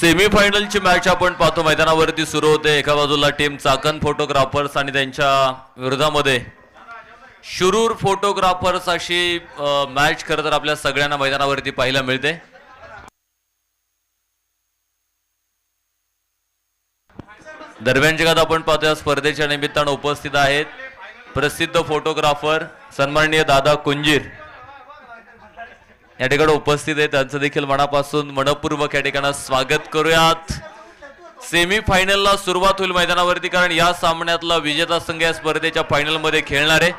सेमीफायनलची match आपण पाहतो मैदानावरती सुरू होते। एका बाजूला टीम चाकण फोटोग्राफर्स आणि त्यांच्या विरोधामध्ये शुरूर फोटोग्राफर्स अशी मॅच खरं तर आपल्या सगळ्यांना मैदानावरती पाहायला मिळते। दरम्यानच्या काळात आपण पाहतो या स्पर्धेच्या निमित्ताने उपस्थित आहेत प्रसिद्ध फोटोग्राफर सन्माननीय दादा कुंजीर या ठिकाणी उपस्थित आहेत। त्यांचं देखील मनापासून मनपूर्वक या ठिकाणी स्वागत करूयात। सेमीफायनलला सुरुवात होईल मैदानावरती, कारण या सामन्यातला विजेता संघ या स्पर्धेच्या फायनलमध्ये खेळणार आहे।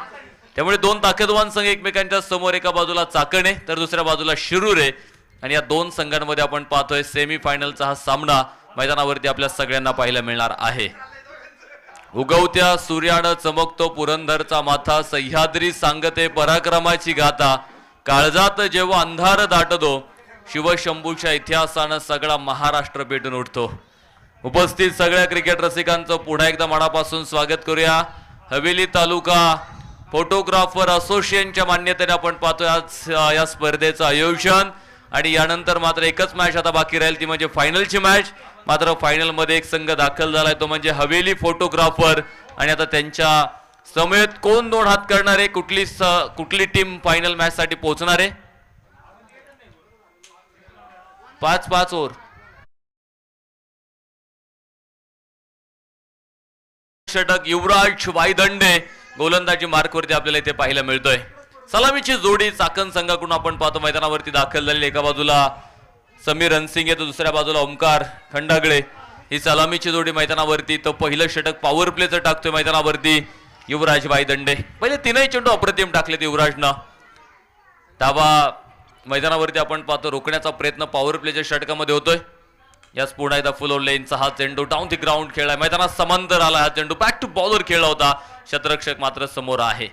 त्यामुळे दोन ताकदवान संघ एकमेकांच्या समोर, एका बाजूला चाकण आहे तर दुसऱ्या बाजूला शिरूर आहे आणि या दोन संघांमध्ये आपण पाहतोय सेमीफायनलचा हा सामना मैदानावरती आपल्या सगळ्यांना पाहायला मिळणार आहे। उगवत्या सूर्यानं चमकतो पुरंदरचा माथा, सह्याद्री सांगते पराक्रमाची गाथा, काळजात जेव्हा अंधार दाटतो शिवशंभूच्या इतिहासानं सगळा महाराष्ट्र पेटून उठतो। उपस्थित सगळ्या क्रिकेट रसिकांचं पुन्हा एकदा मनापासून स्वागत करूया। हवेली तालुका फोटोग्राफर असोसिएशनच्या मान्यतेने आपण पाहतोय आज या स्पर्धेचं आयोजन आणि यानंतर मात्र एकच मॅच आता बाकी राहील, ती म्हणजे फायनलची मॅच। मात्र फायनल मध्ये एक संघ दाखल झालाय, तो म्हणजे हवेली फोटोग्राफर। आणि आता त्यांच्या समेत कोण दोन हात करणार आहे, कुठली टीम फायनल मॅच साठी पोहोचणार आहे। 5-5 ओव्हर षटक युवराज वायदंडे गोलंदाजी मार्कवरती आपल्याला इथे पाहायला मिळतोय। सलामीची जोडी चाकण संघाकडून आपण पाहतो मैदानावरती दाखल झालेली। एका बाजूला समीर रणसिंगे तर दुसऱ्या बाजूला ओमकार खंडागळे, ही सलामीची जोडी मैदानावरती। तर पहिलं षटक पॉवर प्लेचं टाकतोय मैदानावरती युवराज वायदंडे। पहिले तीनही चेंडू अप्रतिम टाकलेत युवराजनं। धावा मैदानावरती आपण पाहतो रोखण्याचा प्रयत्न पॉवर प्लेच्या षटकामध्ये होतोय। याच पुन्हा एकदा फुल लेनचा हा चेंडू डाऊन द ग्राउंड खेळलाय, मैदानात समांतर आला हा चेंडू, बॅक टू बॉलर खेळला होता, शतरक्षक मात्र समोर आहे।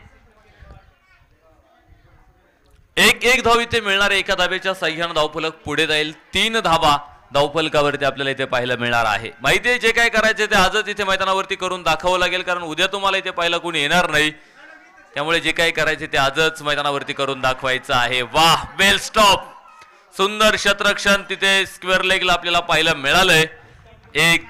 एक धाव इथे मिळणार आहे। एका धावेच्या साह्यानं धावफलक पुढे जाईल। 3 धावा धावफलकावरती आपल्याला इथे पाहायला मिळणार आहे। माहिती आहे जे काय करायचे ते आजच इथे मैदानावरती करून दाखवावं लागेल, कारण उद्या तुम्हाला इथे पाहायला कोणी येणार नाही। त्यामुळे जे काय करायचे ते आजच मैदानावरती करून दाखवायचं आहे। वाह, वेल स्टॉप, सुंदर शतरक्षण तिथे स्क्वेअर लेगला आपल्याला पाहायला मिळालंय। एक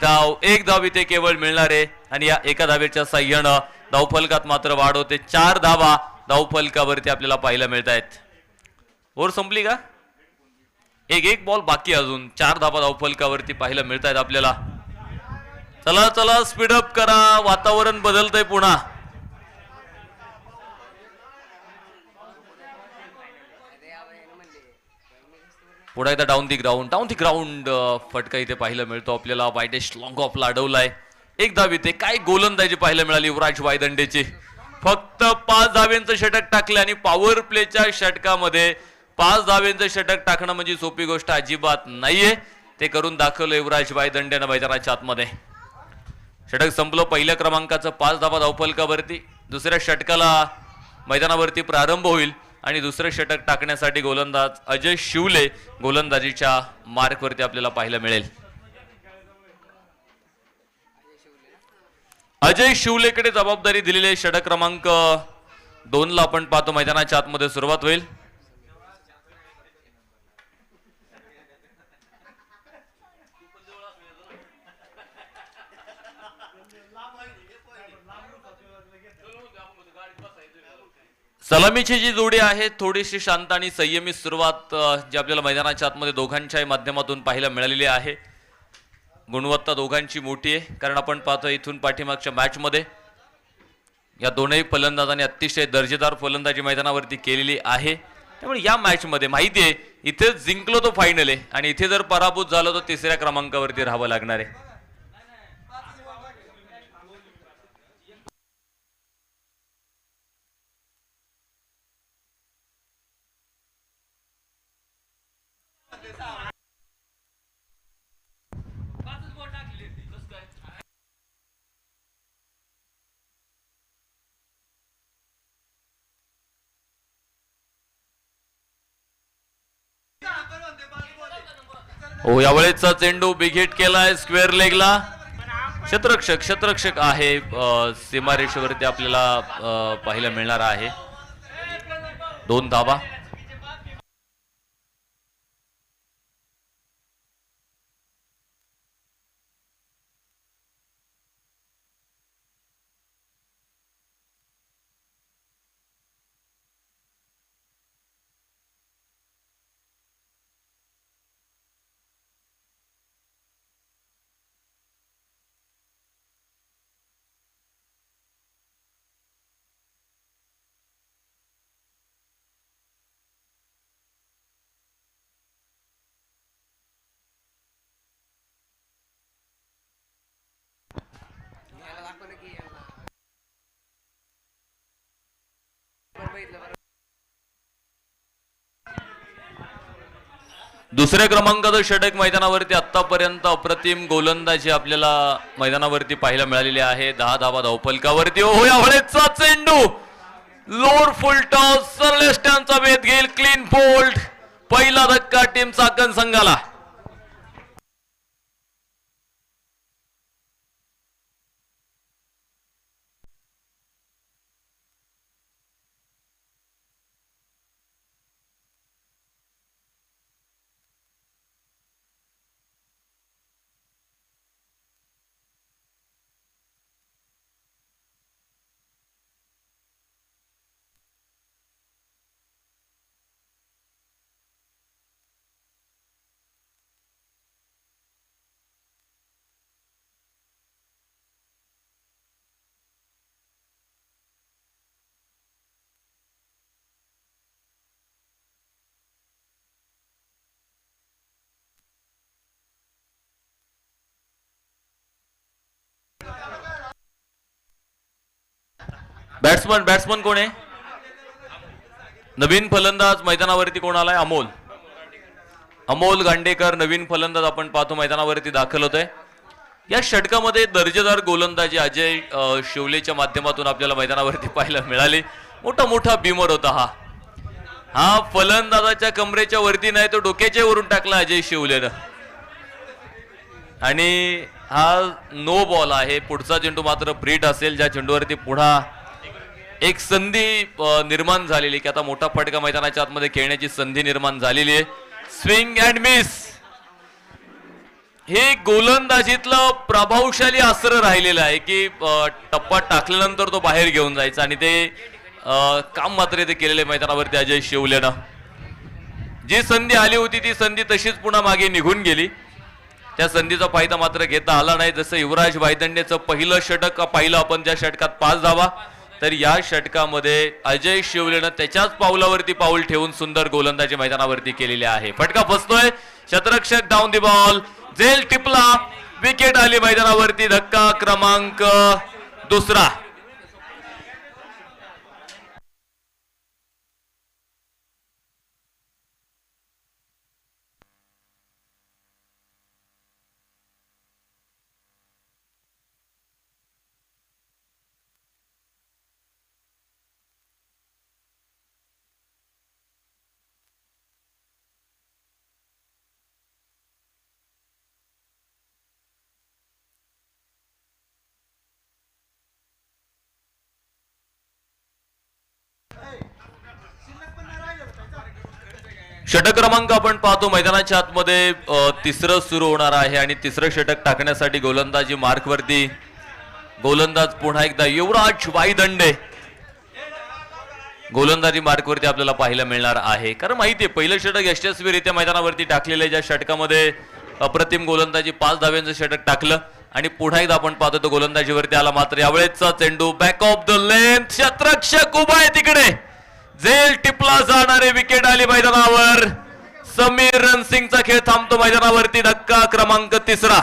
धाव इथे केवळ मिळणार आहे आणि या एका धावेच्या साह्यानं धावफलकात मात्र वाढ होते। 4 धावा धावफलकावरती आपल्याला पाहायला मिळत आहेत। ओव्हर संपली का? एक बॉल बाकी, अजून 4 धावा धावफलकावरती पाहायला मिळत आहेत आपल्याला। चला चला स्पीडअप करा, वातावरण बदलतंय पुन्हा। पुढे एकदा डाऊन दी ग्राउंड फटका इथे पाहायला मिळतो आपल्याला। वाईडेस्ट लॉंग ऑफला अडवलाय। एक धाव इथे काय गोलंदाजी पाहायला मिळाली युवराज वायदंडेची। फक्त 5 धाव्यांचं षटक टाकले आणि पॉवर प्लेच्या षटकामध्ये 5 धाव्यांचं षटक टाकणं म्हणजे सोपी गोष्ट अजिबात नाहीये। ते करून दाखवलं युवराज वायदंडेनं मैदानाच्या आतमध्ये। षटक संपलं पहिल्या क्रमांकाचं 5 धावा धावफलकावरती। दुसऱ्या षटकाला मैदानावरती प्रारंभ होईल आणि दुसरं षटक टाकण्यासाठी गोलंदाज अजय शिवले गोलंदाजीच्या मार्कवरती आपल्याला पाहायला मिळेल। अजय शिवलेकडे जबाबदारी दिलेली षटक क्रमांक 2 ला आपण पाहतो मैदानाच्या आतमध्ये सुरुवात होईल। सलामीची जी जोडी आहे थोडीशी शांत आणि संयमी सुरुवात जी आपल्याला मैदानाच्या आतमध्ये दोघांच्याही माध्यमातून पाहायला मिळालेली आहे। गुणवत्ता दोघांची मोठी आहे, कारण आपण पाहतो इथून पाठीमागच्या मॅच मध्ये या दोनही फलंदाजांनी अतिशय दर्जेदार फलंदाजी मैदानावरती केलेली आहे। त्यामुळे या मॅच मध्ये माहिती आहे इथे जिंकलो तो फायनल आहे आणि इथे जर पराभूत झालो तर तिसऱ्या क्रमांकावरती राहावं लागणार आहे। हो, यावेळेचा चेंडू बिघेट केलाय स्क्वेअर लेगला। शतरक्षक आहे सीमारेषेवरती आपल्याला पाहायला मिळणार आहे। 2 धावा। दुसऱ्या क्रमांकाचं षटक मैदानावरती आतापर्यंत अप्रतिम गोलंदाजी आपल्याला मैदानावरती पाहायला मिळालेली आहे. 10 धावा धावफलकावरती. हो यावेळेचा चेंडू लोअर फुल टॉस सरळ स्टँडचा वेध घेईल. Clean bowled. पहिला धक्का टीम चाकण संघाला. बॅट्समन कोण आहे? नवीन फलंदाज मैदानावरती कोण आलाय? अमोल गांडेकर नवीन फलंदाज आपण पाहतो मैदानावरती दाखल होतोय. या षटकामध्ये दर्जेदार गोलंदाजी अजय शिवलेच्या माध्यमातून आपल्याला मैदानावरती पाहायला मिळाली. मोठा बिमर होता हा फलंदाजाच्या कमरेच्या वरती नाही तो डोक्याच्या वरून टाकला अजय शिवलेनं. आणि हा नो बॉल आहे. पुढचा चेंडू मात्र ब्रीट असेल ज्या चेंडूवरती पुन्हा एक संधी निर्माण झालेली की आता मोठा फटका मैदानाच्या आतमध्ये खेळण्याची संधी निर्माण झालेली आहे. Swing and miss. हे गोलंदाजीतलं प्रभावशाली अस्त्र राहिलेलं आहे की टप्पा टाकल्यानंतर तो बाहेर घेऊन जायचा आणि ते काम मात्र ते केलेले मैदानावरती अजय शिवलेनं. जी संधी आली होती ती संधी तशीच पुन्हा मागे निघून गेली. त्या संधीचा फायदा मात्र घेता आला नाही. जसं युवराज वायदंडेचं पहिलं षटक पाहिलं आपण ज्या षटकात 5 धावा, तर या षटकामध्ये अजय शिवलेनं त्याच्याच पावलावरती पाऊल ठेवून सुंदर गोलंदाजी मैदानावरती केलेली आहे. फटका फसतोय. शतरक्षक डाऊन दी बॉल. झेल टिपला. विकेट आली मैदानावरती. धक्का क्रमांक 2. षटक क्रमांक आपण पाहतो मैदानाच्या आतमध्ये 3रं सुरू होणार आहे आणि 3रं षटक टाकण्यासाठी गोलंदाजी मार्कवरती गोलंदाज पुन्हा एकदा युवराज वायदंडे गोलंदाजी मार्कवरती आपल्याला पाहायला मिळणार आहे. कारण माहिती आहे पहिलं षटक यशस्वीरित्या मैदानावरती टाकलेलं आहे. ज्या षटकामध्ये अप्रतिम गोलंदाजी 5 धाव्यांचं षटक टाकलं आणि पुन्हा एकदा आपण पाहतो तो गोलंदाजीवरती आला. मात्र यावेळेचा चेंडू बॅक ऑफ द लेंथ. क्षेत्ररक्षक उभा आहे तिकडे. झेल टिपला जाणारे. विकेट आली मैदानावर. समीर रणसिंगचा खेळ थांबतो मैदानावरती. धक्का क्रमांक 3.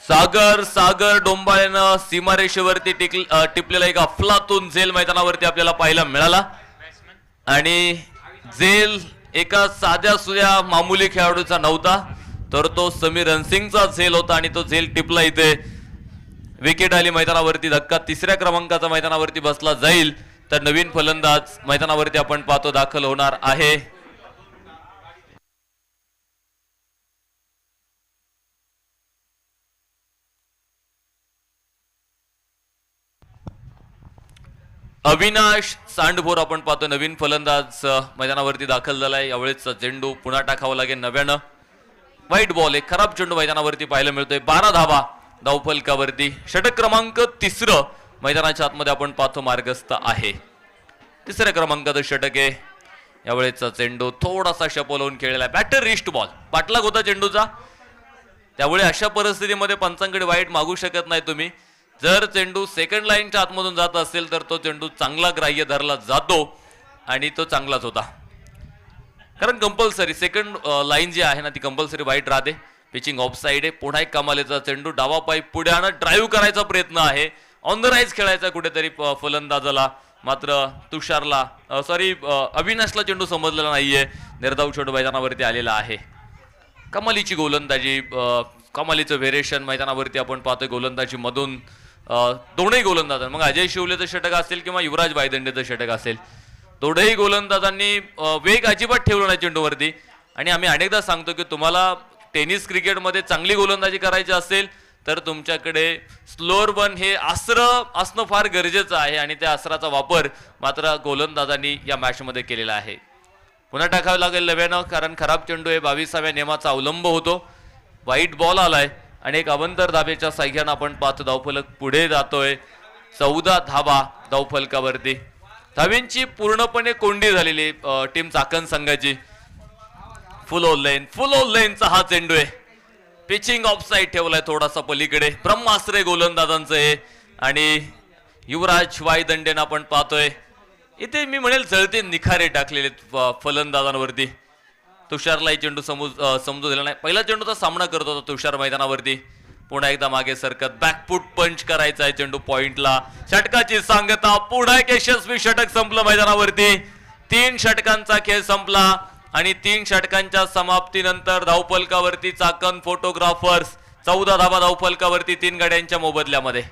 सागर डोंबाळेनं सीमारेषेवरती टिपलेला एक अफलातून झेल मैदानावरती आपल्याला पाहायला मिळाला आणि झेल एका साध्या सुध्या मामूली खेळाडूचा नव्हता तर तो समीर रणसिंगचा झेल होता आणि तो झेल टिपला. इथे विकेट आली मैदानावरती. धक्का 3ऱ्या क्रमांकाचा मैदानावरती बसला जाईल तर नवीन फलंदाज मैदानावरती आपण पाहतो दाखल होणार आहे. अविनाश सांडभोर आपण पाहतो नवीन फलंदाज मैदानावरती दाखल झालाय. यावेळेस चेंडू पुन्हा टाकावा लागेल नव्यानं. वाईट बॉल. एक खराब चेंडू मैदानावरती पाहायला मिळतोय. 12 धावा धावफलकावरती. षटक क्रमांक 3 मैदानाच्या आतमध्ये आपण पाहतो मार्गस्थ आहे. 3ऱ्या क्रमांकाचं षटक आहे. यावेळेचा चेंडू थोडासा शपोलवून खेळलेला. Batter wrist ball. पाठलाग होता चेंडूचा. त्यामुळे अशा परिस्थितीमध्ये पंचांकडे वाईट मागू शकत नाही तुम्ही. जर चेंडू सेकंड लाईनच्या आतमधून जात असेल तर तो चेंडू चांगला ग्राह्य धरला जातो आणि तो चांगलाच होता, कारण कंपल्सरी सेकंड लाईन जी आहे ना ती कंपल्सरी वाईट राहते. पिचिंग ऑफ साईड आहे. पुन्हा एक कमालीचा चेंडू डावा पाय पुढे आणत ड्राईव्ह करायचा प्रयत्न आहे. ऑन द राईज खेळायचा कुठेतरी फलंदाजाला, मात्र तुषारला अविनाशला चेंडू समजलेला नाहीये. निर्धाव चेंडू मैदानावरती आलेला आहे. कमालीची गोलंदाजी, कमालीचं व्हेरिएशन मैदानावरती आपण पाहतोय गोलंदाजी मधून. दोनही गोलंदाज, मग अजय शिवलेचं षटक असेल किंवा युवराज बायदंडेचं षटक असेल, दोनही गोलंदाजांनी वेग अजिबात ठेवला नाही चेंडूवरती. आणि आम्ही अनेकदा सांगतो की तुम्हाला टेनिस क्रिकेटमध्ये चांगली गोलंदाजी करायची असेल तर तुमच्याकडे स्लोअर वन हे अस्त्र असणं फार गरजेचं आहे, आणि त्या अस्त्राचा वापर मात्र गोलंदाजांनी या मॅचमध्ये केलेला आहे. पुन्हा टाकावं लागेल नव्यानं, कारण खराब चेंडू हे 22व्या नियमाचा अवलंब होतो. वाईट बॉल आलाय आणि एक अवंतर धाब्याच्या साह्यानं आपण 5 धावफलक पुढे जातोय. 14 धाबा धावफलकावरती. धाव्यांची पूर्णपणे कोंडी झालेली टीम चाकण संघाची. फुल लेनचा हा चेंडू आहे. पिचिंग ऑफ साईड ठेवलाय थोडासा पलीकडे. ब्रह्मास्त्र गोलंदाजांचं आहे आणि युवराज वायदंडेन आपण पाहतोय इथे मी म्हणेल जळते निखारे टाकलेले फलंदाजांवरती. तुषारला चेंडू समजू दिला नाही. पहिला चेंडूचा सामना करत होता तुषार मैदानावरती. पुन्हा एकदा मागे सरकत बॅकफुट पंच करायचा आहे चेंडू पॉइंटला. षटकाची सांगता. पुन्हा एक यशस्वी षटक संपलं मैदानावरती. 3 षटकांचा खेळ संपला आणि 3 षटकांच्या समाप्तीनंतर धावफलकावरती चाकण फोटोग्राफर्स 14 धावा धावफलकावरती 3 गाड्यांच्या मोबदल्यामध्ये.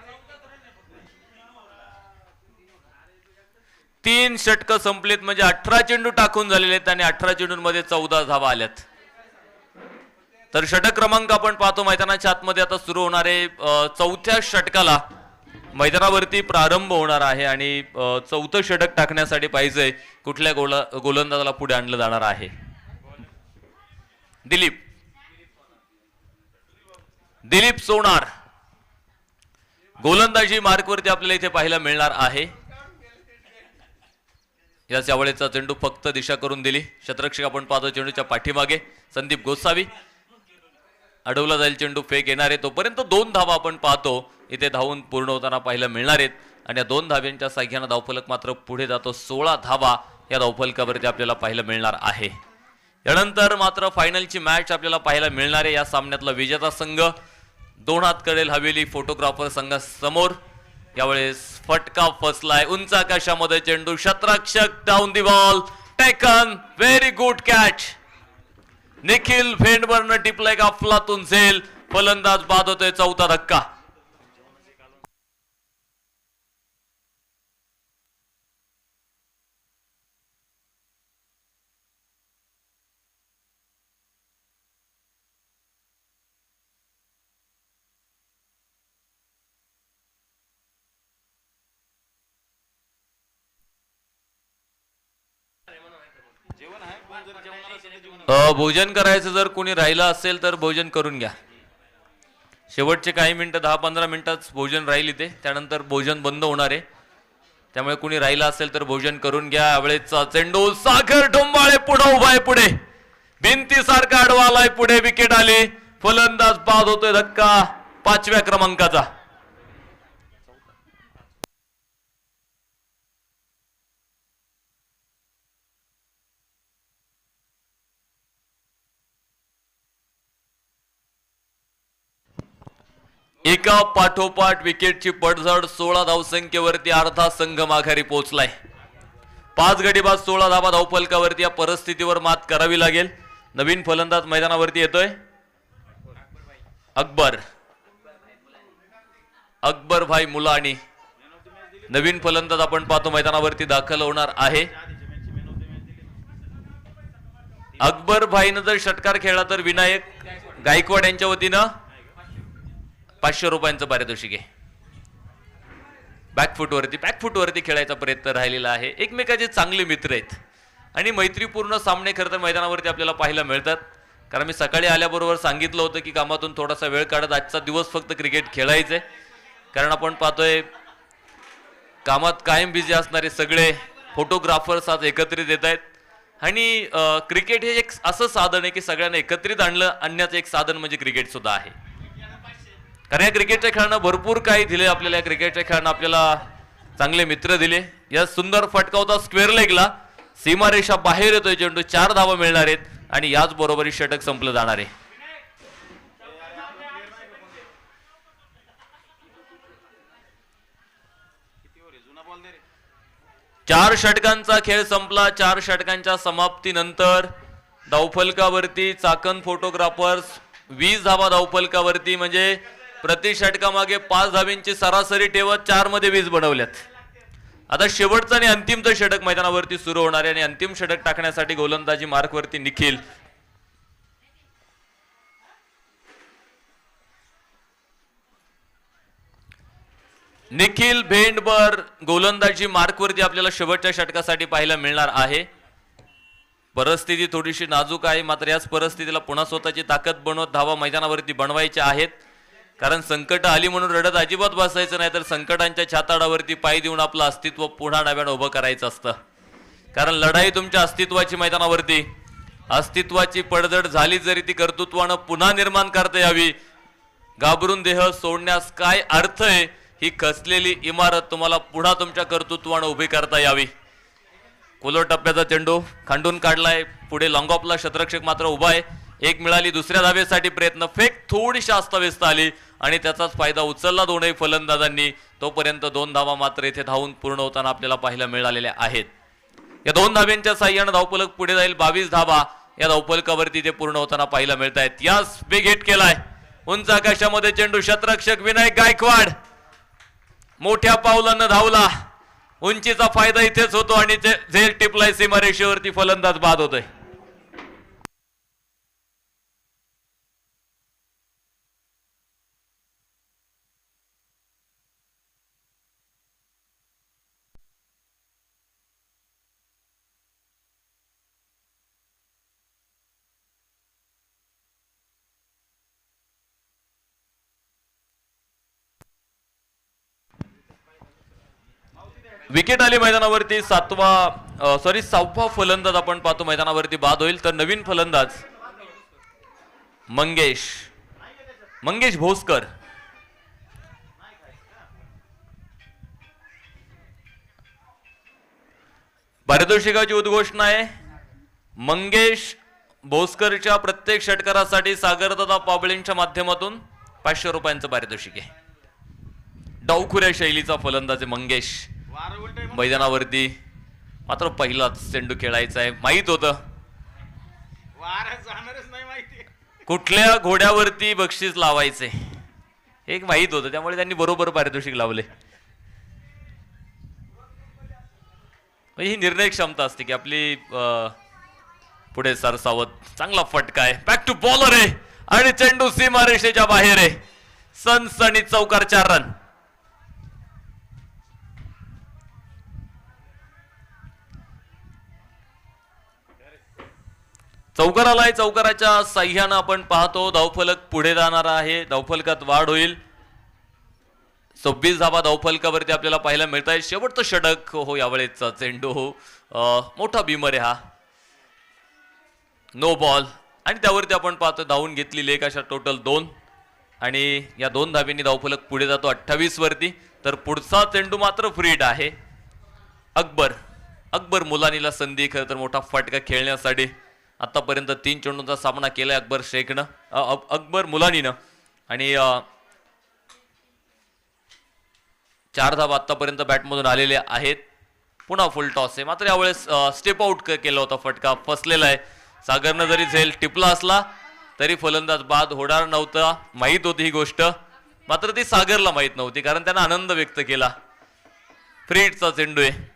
3 षटक संपलेत म्हणजे 18 चेंडू टाकून झालेले आहेत आणि 18 चेंडूंमध्ये 14 धावा आल्यात. तर षटक क्रमांक आपण पाहतो मैदानाच्या आतमध्ये आता सुरू होणारे 4थ्या षटकाला मैदानावरती प्रारंभ होणार आहे आणि 4थं षटक टाकण्यासाठी पाहिजे कुठल्या गोलंदाजाला पुढे आणलं जाणार आहे. दिलीप सोनार गोलंदाजी मार्कवरती आपल्याला इथे पाहायला मिळणार आहे. या यावेळेचा चेंडू फक्त दिशा करून दिली. क्षेत्ररक्षक आपण पाहतो चेंडूच्या पाठीमागे संदीप गोसावी. अडवला जाईल चेंडू, फेक येणार आहे. तोपर्यंत 2 धावा आपण पाहतो इथे धावून पूर्ण होताना पाहायला मिळणार आहेत आणि या 2 धाव्यांच्या साह्यानं धावफलक मात्र पुढे जातो. 16 धावा या धावफलकावरती आपल्याला पाहायला मिळणार आहे. यानंतर मात्र फायनलची मॅच आपल्याला पाहायला मिळणार आहे. या सामन्यातला विजेता संघ 2 हात करेल हवेली फोटोग्राफर संघासमोर. यावेळेस फटका फसलाय उंच आकाशामध्ये चेंडू. क्षेत्ररक्षक down the ball taken. Very good catch. Nikhil भेंडवरनं टिपलाय का अफलातून झेल. फलंदाज बाद होतोय. 4था धक्का. भोजन करायचं जर कोणी राहिलं असेल तर भोजन करून घ्या. शेवटचे काही मिनिटं 10-15 मिनिटच भोजन राहील इथे. त्यानंतर भोजन बंद होणार आहे. त्यामुळे कोणी राहिलं असेल तर भोजन करून घ्या. यावेळेचा चेंडू सागर डोंबाळे पुढे उभा आहे. पुढे भिंतीसारखा आडवा आलाय. पुढे विकेट आली. फलंदाज बाद होतोय. धक्का 5व्या क्रमांकाचा. एका पाठोपाठ विकेटची पडझड. 16 धावसंख्येवरती अर्धा संघ माघारी पोहोचलाय. 5 गडी बाद 16 धावा धावफलकावरती. या परिस्थितीवर मात करावी लागेल. नवीन फलंदाज मैदानावरती येतोय अकबर भाई मुलानी. नवीन फलंदाज आपण पाहतो मैदानावरती दाखल होणार आहे. अकबर भाईनं जर षटकार खेळला तर विनायक गायकवाड यांच्या वतीनं 500 रुपयांचं पारितोषिक आहे. बॅकफुटवरती खेळायचा प्रयत्न राहिलेला आहे. एकमेकाचे चांगले मित्र आहेत आणि मैत्रीपूर्ण सामने खरं तर मैदानावरती आपल्याला पाहायला मिळतात. कारण मी सकाळी आल्याबरोबर सांगितलं होतं की कामातून थोडासा वेळ काढत आजचा दिवस फक्त क्रिकेट खेळायचंय. कारण आपण पाहतोय कामात कायम बिझी असणारे सगळे फोटोग्राफर्स आज एकत्रित येत आहेत आणि क्रिकेट हे एक असं साधन आहे की सगळ्यांना एकत्रित आणण्याचं एक साधन म्हणजे क्रिकेट सुद्धा आहे. कारण या क्रिकेटच्या खेळानं भरपूर काही दिले आपल्याला. या क्रिकेटच्या खेळानं आपल्याला चांगले मित्र दिले. या सुंदर फटका होता स्क्वेअर लेगला सीमारेषा बाहेर येतोय चेंडू, 4 धावा मिळणार आहेत आणि याच बरोबरी षटक संपलं जाणार आहे. चार षटकांचा खेळ संपला. 4 षटकांच्या समाप्तीनंतर धावफलकावरती चाकण फोटोग्राफर्स 20 धावा धावफलकावरती, म्हणजे प्रति षटकामागे 5 धावींची सरासरी ठेवत 4 मध्ये 20 बनवल्यात. आता शेवटचं आणि अंतिमचं षटक मैदानावरती सुरू होणार आहे आणि अंतिम षटक टाकण्यासाठी गोलंदाजी मार्कवरती निखिल. निखिल भेंडबर गोलंदाजी मार्कवरती आपल्याला शेवटच्या षटकासाठी पाहायला मिळणार आहे. परिस्थिती थोडीशी नाजूक आहे, मात्र याच परिस्थितीला पुन्हा स्वतःची ताकद बनवत धावा मैदानावरती बनवायच्या आहेत. कारण संकट आली म्हणून रडत अजिबात बसायचं नाही, तर संकटांच्या छाताडावरती पाय देऊन आपलं अस्तित्व पुन्हा नव्यानं उभं करायचं असतं. कारण लढाई तुमच्या अस्तित्वाची मैदानावरती, अस्तित्वाची पडझड झाली जरी ती कर्तृत्वानं पुन्हा निर्माण करता यावी. घाबरून देह सोडण्यास काय अर्थ आहे, ही खचलेली इमारत तुम्हाला पुन्हा तुमच्या कर्तृत्वानं उभी करता यावी. कोलर टप्प्याचा चेंडू खांडून काढलाय, पुढे लॉंग ऑफला शतरक्षक मात्र उभा आहे. एक मिळाली, दुसऱ्या धावेसाठी प्रयत्न, फेक थोडीशी अस्ताव्यस्त आली आणि त्याचाच फायदा उचलला दोनही फलंदाजांनी. तोपर्यंत 2 धावा मात्र इथे धावून पूर्ण होताना आपल्याला पाहायला मिळालेल्या आहेत. या 2 धाव्यांच्या साह्यानं धावफलक पुढे जाईल. 22 धावा या धावफलकावरती ते पूर्ण होताना पाहायला मिळत आहेत. यास बिग हिट केलाय, उंच आकाशामध्ये चेंडू, शतरक्षक विनायक गायकवाड मोठ्या पावलानं धावला. उंचीचा फायदा इथेच होतो आणि झेल टिपलाय सीमारेषेवरती, फलंदाज बाद होतोय. विकेट आली मैदानावरती. 6वा फलंदाज आपण पाहतो मैदानावरती बाद होईल. तर नवीन फलंदाज मंगेश भोसकर. पारितोषिकाची उद्घोषणा आहे. मंगेश भोसकरच्या प्रत्येक षटकारासाठी सागरदादा पाबळेंच्या माध्यमातून 500 रुपयांचं पारितोषिक आहे. डावखुऱ्या शैलीचा फलंदाज आहे मंगेश. मैदानावरती मात्र पहिलाच चेंडू खेळायचा आहे. माहित होतं कुठल्या घोड्यावरती बक्षीस लावायचे, एक माहित होतं, त्यामुळे त्यांनी बरोबर पारितोषिक लावले. ही निर्णय क्षमता असते की आपली पुढे सरसावत. चांगला फटका आहे, बॅक टू बॉलर आहे आणि चेंडू सीमारेषेच्या बाहेर आहे. सनसनी चौकार, 4 रन. चौकार आलाय. चौकाराच्या साह्यानं आपण पाहतो धावफलक पुढे जाणार आहे. धावफलकात वाढ होईल. 26 धावा धावफलकावरती आपल्याला पाहायला मिळत आहे. शेवटचं षटक हो यावेळेचा चेंडू हो, मोठा बीमर आहे हा, नो बॉल. आणि त्यावरती आपण पाहतो धावून घेतलेली एक अशा टोटल 2 आणि या 2 धावींनी धावफलक पुढे जातो 28 वरती. तर पुढचा चेंडू मात्र फ्रीड आहे. अकबर मुलानीला संधी, खरं तर मोठा फटका खेळण्यासाठी. आतापर्यंत 3 चेंडूंचा सामना केलाय अकबर मुलानीनं आणि 4 धावा आतापर्यंत बॅटमधून आलेले आहेत. पुन्हा फुल टॉस आहे, मात्र यावेळेस स्टेप आउट केला होता, फटका फसलेला आहे. सागरनं जरी झेल टिपला असला तरी फलंदाज बाद होणार नव्हता. माहीत होती ही गोष्ट, मात्र ती सागरला माहीत नव्हती, कारण त्यानं आनंद व्यक्त केला. फ्रीडचा चेंडू आहे.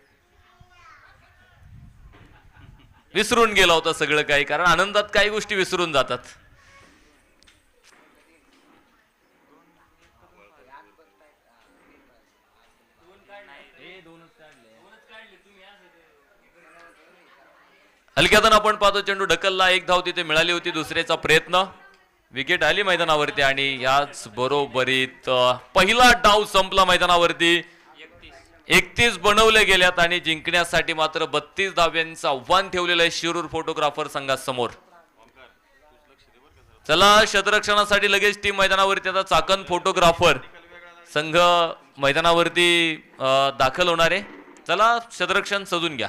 विसरून गेला होता सगळं काही, कारण आनंदात काही गोष्टी विसरून जातात. हलक्यातून आपण पाहतो चेंडू ढकलला. 1 धाव तिथे मिळाली होती. दुसऱ्याचा प्रयत्न, विकेट आली मैदानावरती आणि याच बरोबरीत पहिला डाव संपला मैदानावरती. 31 बनवले गेल्यात आणि जिंकण्यासाठी मात्र 32 धाव्यांचं आव्हान ठेवलेलं आहे शिरूर फोटोग्राफर संघासमोर. चला, शतरक्षणासाठी लगेच टीम मैदानावरती. आता चाकण फोटोग्राफर संघ मैदानावरती दाखल होणार आहे. चला, शतरक्षण सजून घ्या.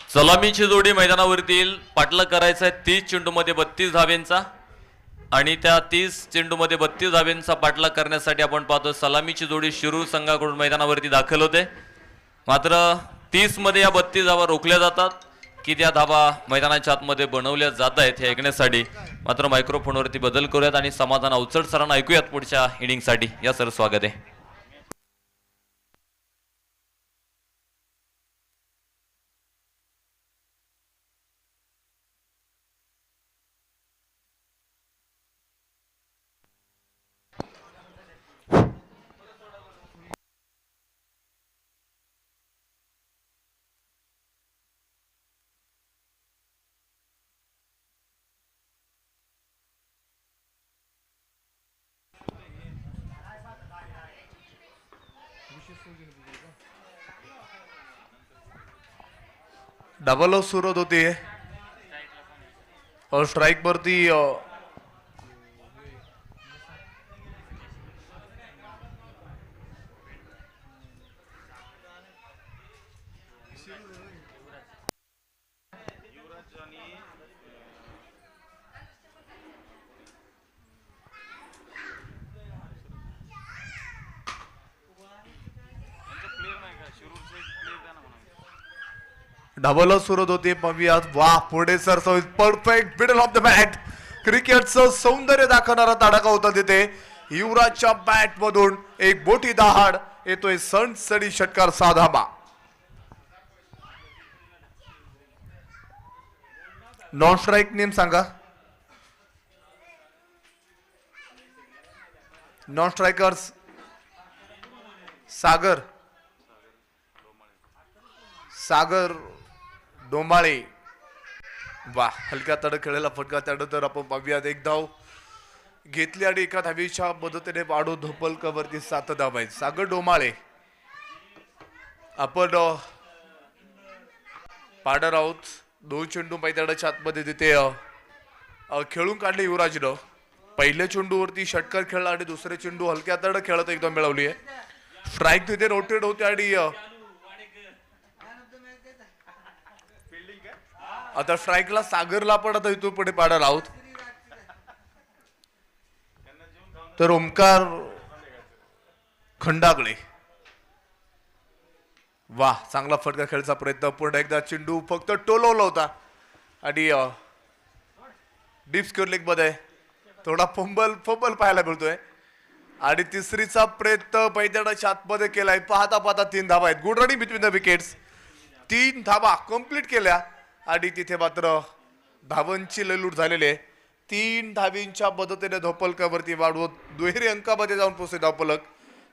सलामीची जोडी मैदानावरती येईल. पाटला करायचा आहे 30 चेंडूमध्ये 32 धावेंचा आणि त्या 30 चेंडूमध्ये 32 धावेंचा पाटला करण्यासाठी आपण पाहतो सलामीची जोडी शिरूर संघाकडून मैदानावरती दाखल होते. मात्र 30 मध्ये या 32 धावा रोखल्या जातात की त्या धावा मैदानाच्या आतमध्ये बनवल्या जात आहेत हे ऐकण्यासाठी मात्र मायक्रोफोनवरती बदल करूयात आणि समाधान अवचट सरांना ऐकूयात पुढच्या इनिंगसाठी. या सर स्वागत आहे. डबल सुरुवात होती और स्ट्राइक वरती डबल सुरुवात होती. पाहूयात. वाह पुढे sir perfect middle of the bat. क्रिकेटचं सौंदर्य दाखवणारा तडाखा होता तिथे. युवराजच्या बॅट मधून एक मोठी दहाड येतोय. सणसडी षटकार 6 धावा. नॉन स्ट्राईक नेम सांगा. नॉन स्ट्रायकर्स सागर डोंबाळे. वा हलक्या तड खेळलेला फटका त्यानंतर आपण पाहूयात. एक धाव घेतली आणि एका धावेच्या मदतीने बाडू धोपलकवरती 7 धावा आहेत. सागर डोंबाळे आपण पाडर आहोत. 2 चेंडू मैदानाच्या आतमध्ये तिथे खेळून काढले युवराजनं. पहिल्या चेंडूवरती षटकार खेळला आणि दुसरे चेंडू हलक्या तड खेळत एकदम मिळवली आहे. स्ट्राईक तिथे रोटेट होते आणि आता स्ट्राईकला सागरला पण आता इथून पुढे पाडा आहोत. तर ओमकार खंडागळे. वा चांगला फटका खेळायचा प्रयत्न. पुन्हा एकदा चेंडू फक्त टोलवला होता आणि डीप स्क्वेअर लेग मध्ये थोडा फंबल पाहायला मिळतोय. आणि तिसरीचा प्रयत्न मैदानाच्या आतमध्ये केलाय. पाहता पाहता 3 धावा आहेत. Good running between the wickets. 3 धावा कंप्लीट केल्या आणि तिथे मात्र धावांची ललूट झालेली आहे. 3 धावींच्या मदतीने धोपलकावरती वाढवत दुहेरी अंकामध्ये जाऊन पोहोचले धावफलक.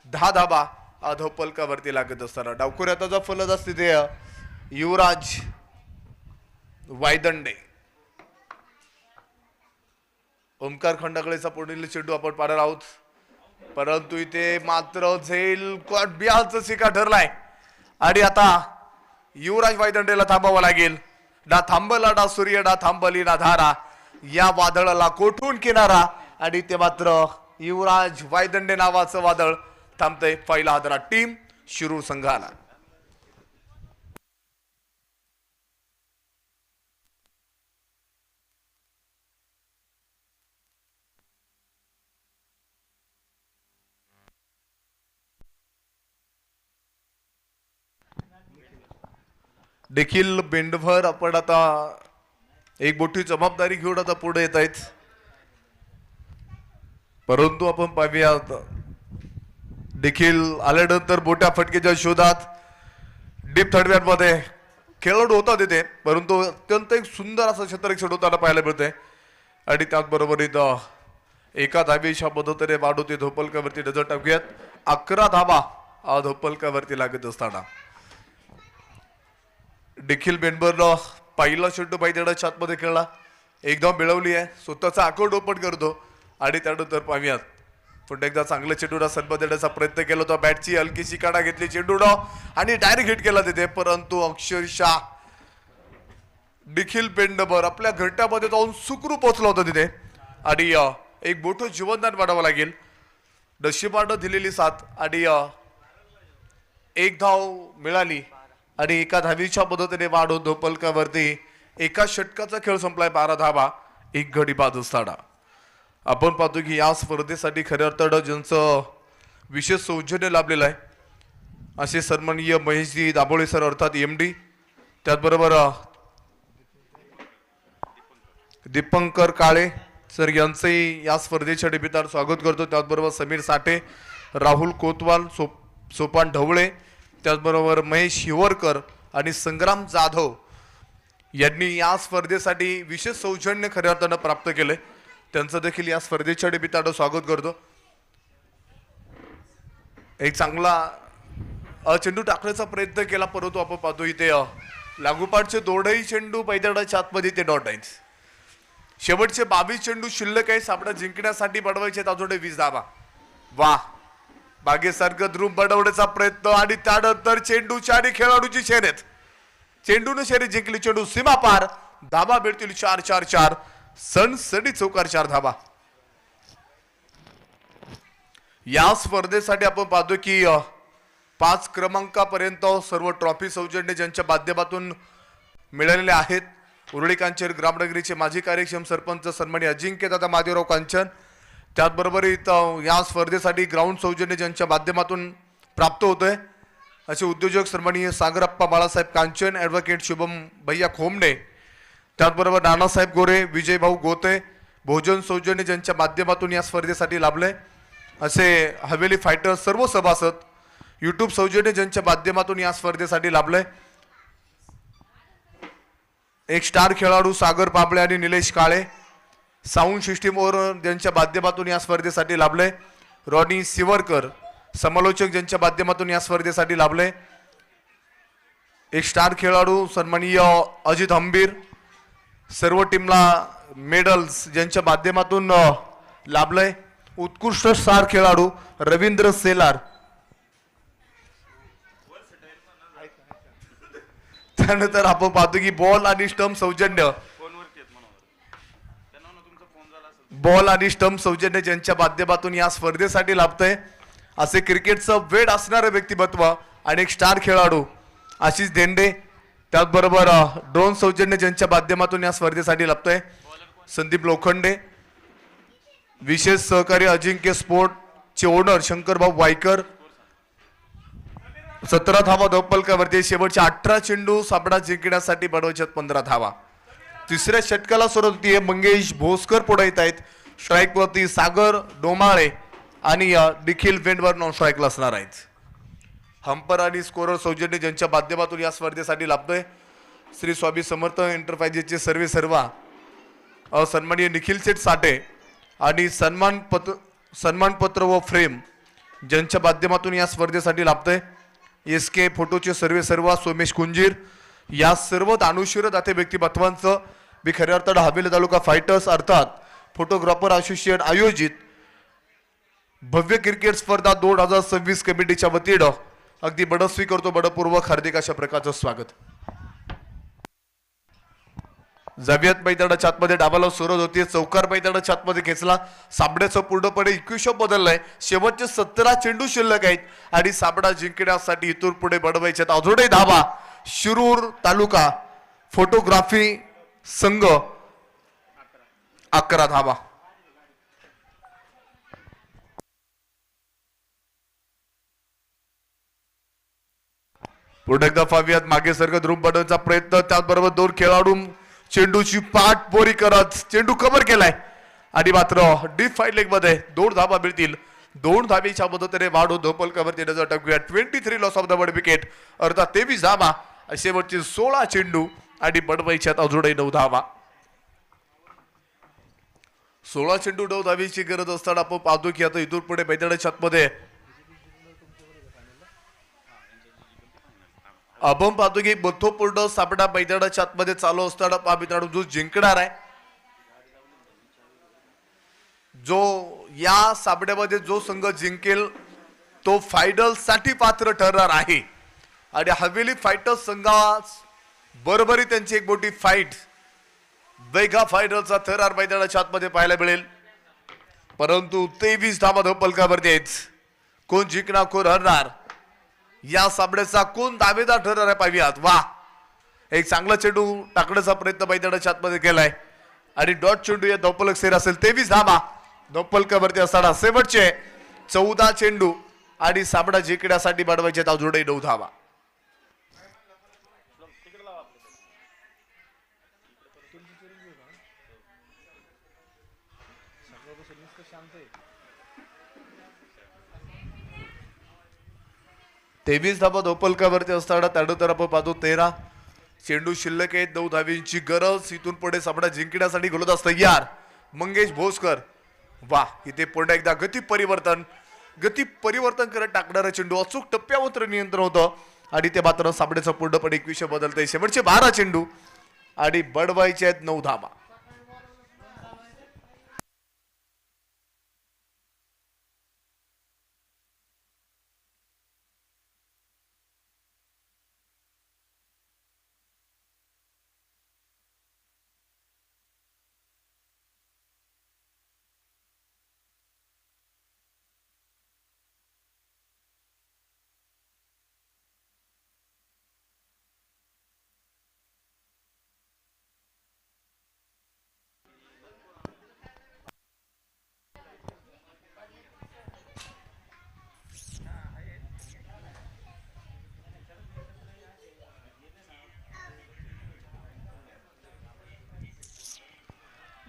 10 धावा धोपलकावरती लागत असताना डावखुऱ्याचा जो फलंदाज तिथे युवराज वायदंडे. ओमकार खंडागळेचा पुढील चेंडू आपण पाहणार आहोत. परंतु इथे मात्र झेल बिहारचा शिका ठरलाय आणि आता युवराज वायदंडेला थांबावं लागेल. ना थांबला ना सूर्य ना थांबली ना धारा. या वादळाला कोठून किनारा आणि ते मात्र युवराज वायदंडे नावाचं वादळ थांबतंय. पहिला हादरा टीम शिरूर संघाला. देखील बेंडभर आपण आता एक मोठी जबाबदारी घेऊन आता पुढे येत आहेत. परंतु आपण पाहूयात देखील आल्यानंतर मोठ्या फटकेच्या शोधात डीप थर्डमॅनमध्ये खेळाडू होता तिथे. परंतु अत्यंत एक सुंदर असं क्षेत्ररक्षण सोडवताना पाहायला मिळतंय. आणि त्याचबरोबर इथं एका धावेच्या मदतीने वाढवते धोपलकावरती नजर टाकूयात. 11 धावा धोपलकावरती लागत असताना देखील बेंडबरनं पहिला चेंडू मैदानाच्या आतमध्ये खेळला. एकदम मिळवली आहे. स्वतःचा अकाउंट ओपन करतो आणि त्यानंतर पाहूयात पुन्हा एकदा चांगल्या चेंडूला सन्मान देण्याचा प्रयत्न केला होता. बॅटची हलकीशी काढा घेतली चेंडूनं आणि डायरेक्ट हिट केला तिथे. परंतु अक्षरशः देखील बेंडबर आपल्या घरट्यामध्ये जाऊन सुखरूप पोहोचला होता तिथे आणि एक मोठं जीवनदान वाढावं लागेल. नशिबानं दिलेली साथ आणि एक धाव मिळाली आणि एका धावीच्या पद्धतीने वाढ होतो पलकावरती. एका षटकाचा खेळ संपलाय. 12 धावा, 1 गडी बाद असताना आपण पाहतो की या स्पर्धेसाठी खऱ्या अर्थानं ज्यांचं विशेष सौजन्य लाभलेलं आहे असे सन्माननीय महेशजी दाभोळे सर अर्थात MD, त्याचबरोबर दीपंकर काळे सर यांचंही या स्पर्धेच्या निमित्तानं स्वागत करतो. त्याचबरोबर समीर साठे, राहुल कोतवाल, सोपान ढवळे, त्याचबरोबर महेश हिवरकर आणि संग्राम जाधव यांनी या स्पर्धेसाठी विशेष सौजन्य खऱ्या अर्थानं प्राप्त केले. त्यांचं देखील या स्पर्धेच्या निमित्तानं स्वागत करतो. एक चांगला चेंडू टाकण्याचा प्रयत्न केला, परंतु आपण पाहतो इथे लागोपाठचे दोनही चेंडू पैदळाच्या आतमध्ये ते डॉट आहेत. शेवटचे 22 चेंडू शिल्लक आहे. सामना जिंकण्यासाठी बनवायचे अजून 20 धावा. वा, बागेसारखं द्रुम बनवण्याचा प्रयत्न आणि त्यानंतर चेंडूच्या आणि खेळाडूची शर्यत. चेंडूने शर्यत जिंकली, चेंडू सीमा पार, धावा मिळतील 4-4-4, सणसणी चौकार 4 धावा. या स्पर्धेसाठी आपण पाहतो की 5 क्रमांकापर्यंत सर्व ट्रॉफी सौजन्य ज्यांच्या माध्यमातून मिळालेले आहेत. उरळी कांचन ग्रामनगरीचे माजी कार्यक्षम सरपंच सन्माननीय अजिंक्य दादा महादेवराव कांचन, त्याचबरोबर इथं या स्पर्धेसाठी ग्राउंड सौजन्य ज्यांच्या माध्यमातून प्राप्त होतंय असे उद्योजक सन्माननीय सागरप्पा बाळासाहेब कांचन, ॲडव्होकेट शुभम भैया खोमणे, त्याचबरोबर नानासाहेब गोरे, विजयभाऊ गोते, भोजन सौजन्य ज्यांच्या माध्यमातून या स्पर्धेसाठी लाभले असे हवेली फायटर सर्व सभासद, यूट्यूब सौजन्य ज्यांच्या माध्यमातून या स्पर्धेसाठी लाभले. एक स्टार खेळाडू सागर पाबळे आणि निलेश काळे, साऊंड सिस्टीमवर ज्यांच्या माध्यमातून या स्पर्धेसाठी लाभले. रॉनी सिवरकर समालोचक ज्यांच्या माध्यमातून या स्पर्धेसाठी लाभले. एक स्टार खेळाडू सन्माननीय अजित हंबीर, सर्व टीमला मेडल्स ज्यांच्या माध्यमातून लाभले. उत्कृष्ट स्टार खेळाडू रवींद्र सेलार, त्यानंतर आपण पाहतो की बॉल आणि स्टंप सौजन्य, बॉल आणि स्टंप सौजन्य ज्यांच्या माध्यमातून या स्पर्धेसाठी लाभतंय असे क्रिकेटचं वेड असणारं व्यक्तिमत्व आणि एक स्टार खेळाडू आशिष धेंडे, त्याचबरोबर ड्रोन सौजन्य ज्यांच्या माध्यमातून या स्पर्धेसाठी लाभतंय संदीप लोखंडे, विशेष सहकारी अजिंक्य स्पोर्टचे ओनर शंकरभाऊ वायकर. 17 धावा धावपलकावरती. शेवटचे 18 चेंडू सामना जिंकण्यासाठी बनवायच्यात 15 धावा. तिसऱ्या षटकाला सुरुवात होतीये. मंगेश भोसकर पुढे येत आहेत. स्ट्राईक वरती सागर डोमाळे आणि निखिल वेंडवर नॉन स्ट्राईकला असणार आहेत. हंपर आणि स्कोरर सौजन्य ज्यांच्या माध्यमातून या स्पर्धेसाठी लाभतोय श्री स्वामी समर्थ एंटरप्राइजेसचे सर्वा सन्माननीय निखिल सेठ साठे आणि सन्मानपत्र व फ्रेम ज्यांच्या माध्यमातून या स्पर्धेसाठी लाभतंय SK फोटोचे सर्वा सोमेश कुंजीर. या सर्व दानुशिर दाते व्यक्तिमत्वांचं मी खऱ्या अर्थानं हवेली तालुका फायटर्स अर्थात फोटोग्राफर असोसिएशन आयोजित भव्य क्रिकेट स्पर्धा 2026 कमिटीच्या वतीनं अगदी बडस्वी करतो, बडपूर्वक हार्दिक अशा प्रकारचं स्वागत. जावियात मैदानाच्या आतमध्ये डावाला सुरुवात होती. चौकार मैदानाच्या आतमध्ये खेचला. सामन्याचं पूर्णपणे इक्वेशन बदललंय. शेवटचे 17 चेंडू शिल्लक आहेत आणि सामना जिंकण्यासाठी इथून पुढे बनवायचे अजूनही धावा. शिरूर तालुका फोटोग्राफी संघ 11 धावा. पुढे एकदा पाहूयात मागे सरकत रूम बनवण्याचा प्रयत्न. त्याचबरोबर 2 खेळाडू चेंडूची पाठ बोरी करत चेंडू कव्हर केलाय आणि मात्र डीप फाईट लेग मध्ये 2 धावा मिळतील. 2 धावेच्या मदतीने वाढू धोपल कव्हर देण्याचा टाकूया. 23 loss of the world wicket अर्थात 23 धावा. शेवटचे 16 चेंडू आणि बनवायच्यात अजूनही 9 धावा. 16 चेंडू 9 धावेची गरज असताना आपण पाहतो की आता इथून पुढे मैदानाच्या आतमध्ये आपण पाहतो की महत्वपूर्ण सामना मैदानाच्या आतमध्ये चालू असताना मित्रांनो जो जिंकणार आहे, जो या सामन्यामध्ये जो संघ जिंकेल तो फायनल साठी पात्र ठरणार आहे. आणि हवेली फायटर्स संघा बरोबरी त्यांची एक मोठी फाईट वेगा फायनलचा थरार मैदानाच्या आतमध्ये पाहायला मिळेल. परंतु 23 धावा धावपलकावरती आहेत. कोण जिंकणार कोण हरणार या सामन्याचा कोण दावेदार ठरणार आहे पाहियात. वा, एक चांगला चेंडू टाकण्याचा प्रयत्न मैदानाच्या आतमध्ये केलाय आणि डॉट चेंडू या धोपलक सेर असेल. 23 धावा धोपलकावरती असताना शेवटचे 14 चेंडू आणि सामना जिंकण्यासाठी बनवायचे अजूनही 9 धावा. तेवीस धावा धोपलकावरती असताना त्यानंतर आपण पाहतो 13 चेंडू शिल्लक आहेत. 9 धावींची गरज. इथून पुढे सामना जिंकण्यासाठी गोलंदाज तयार मंगेश भोसकर. वा, इथे पुन्हा एकदा गती परिवर्तन करत टाकणारा चेंडू अचूक टप्प्यावर नियंत्रण होतं आणि ते मात्र सामन्याचं पूर्णपणे 21 बदलतंय. शेवटचे 12 चेंडू आणि बडवायचे आहेत 9 धावा.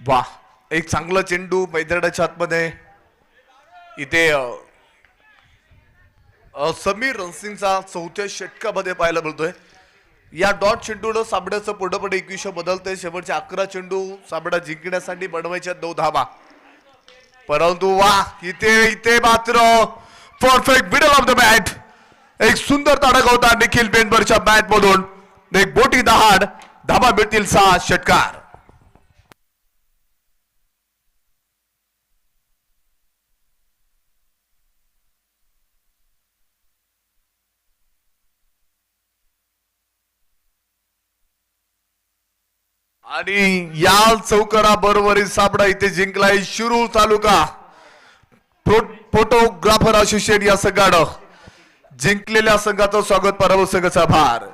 वा, एक चांगला चेंडू मैदानाच्या आतमध्ये. इथे समीर रणसिंगचा 4थ्या षटकामध्ये पाहायला मिळतोय. या डॉट चेंडूनं सामन्याचं पूर्णपणे 21 बदलतंय. शेवटचे 11 चेंडू सामना जिंकण्यासाठी बनवायच्या 9 धावा. परंतु वा, इथे मात्र perfect middle of the bat. एक सुंदर तडक होता निखिल बेनबरच्या बॅट मधून. एक मोठी दहाड. धावा मिळतील 6 षटकार. आणि या चौकारा बरोबरी सामना इथे जिंकलाय शिरूर तालुका फोटोग्राफर असोसिएशन या संघानं. जिंकलेल्या संघाचं स्वागत पराभव संघाचा आभार.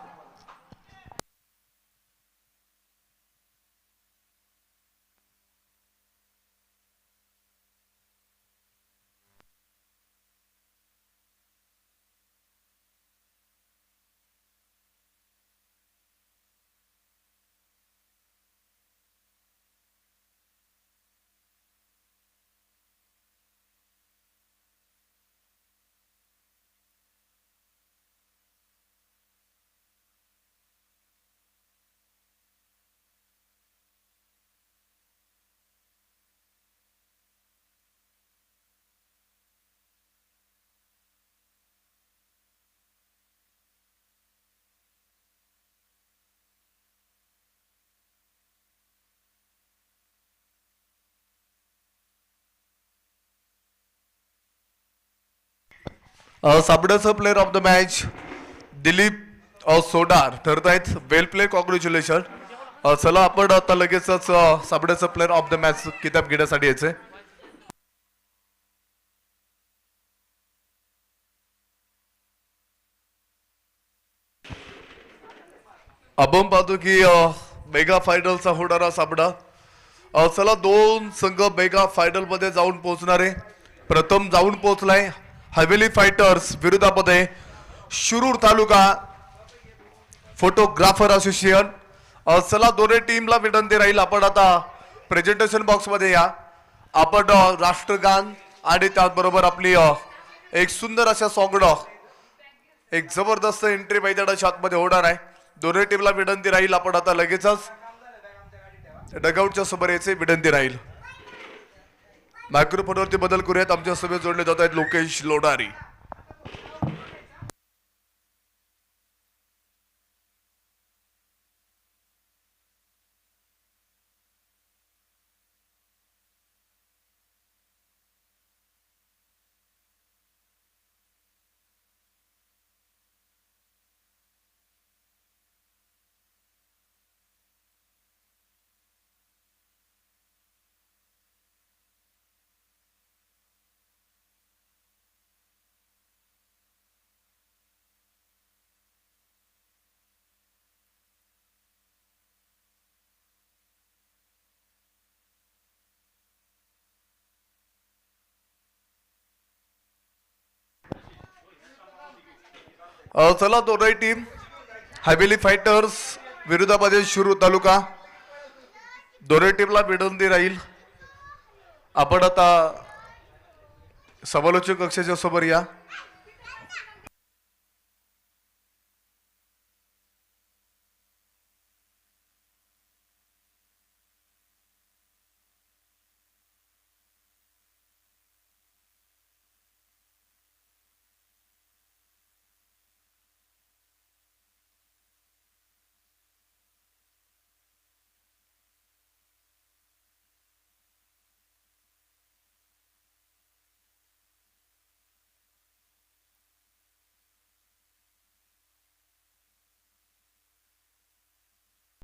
सामन्याचं player of the match Dilip SODAR ठरत आहेत. वेल प्ले, कॉंग्रॅच्युलेशन. चला आपण आता लगेचच सामन्याचं प्लेअर ऑफ द मॅच किताब घेण्यासाठी यायचंय. आपण पाहतो की मेगा फायनलचा होणारा सामना. चला, 2 संघ मेगा फायनल मध्ये जाऊन पोहोचणारे. प्रथम जाऊन पोहोचलाय हवेली फायटर्स विरोधामध्ये शिरूर तालुका फोटोग्राफर असोसिएशन. चला, दोन्ही टीमला विनंती राहील आपण आता प्रेझेंटेशन बॉक्स मध्ये या. आपण राष्ट्रगान आणि त्याचबरोबर आपली एक सुंदर अशा सॉंगनं एक जबरदस्त एंट्री मैदानाच्या आतमध्ये होणार आहे. दोन्ही टीमला विनंती राहील आपण आता लगेचच डगआउटच्या समोर यायचे विनंती राहील. मायक्रोफोनवरती बदल करूयात. आमच्या सभेत जोडले जात आहेत लोकेश लोणारी. चला दोनही टीम हवेली फायटर्स विरोधामध्ये शिरूर तालुका दोन्ही टीमला विनंती राहील. आपण आता समालोचक कक्षाच्या समोर या.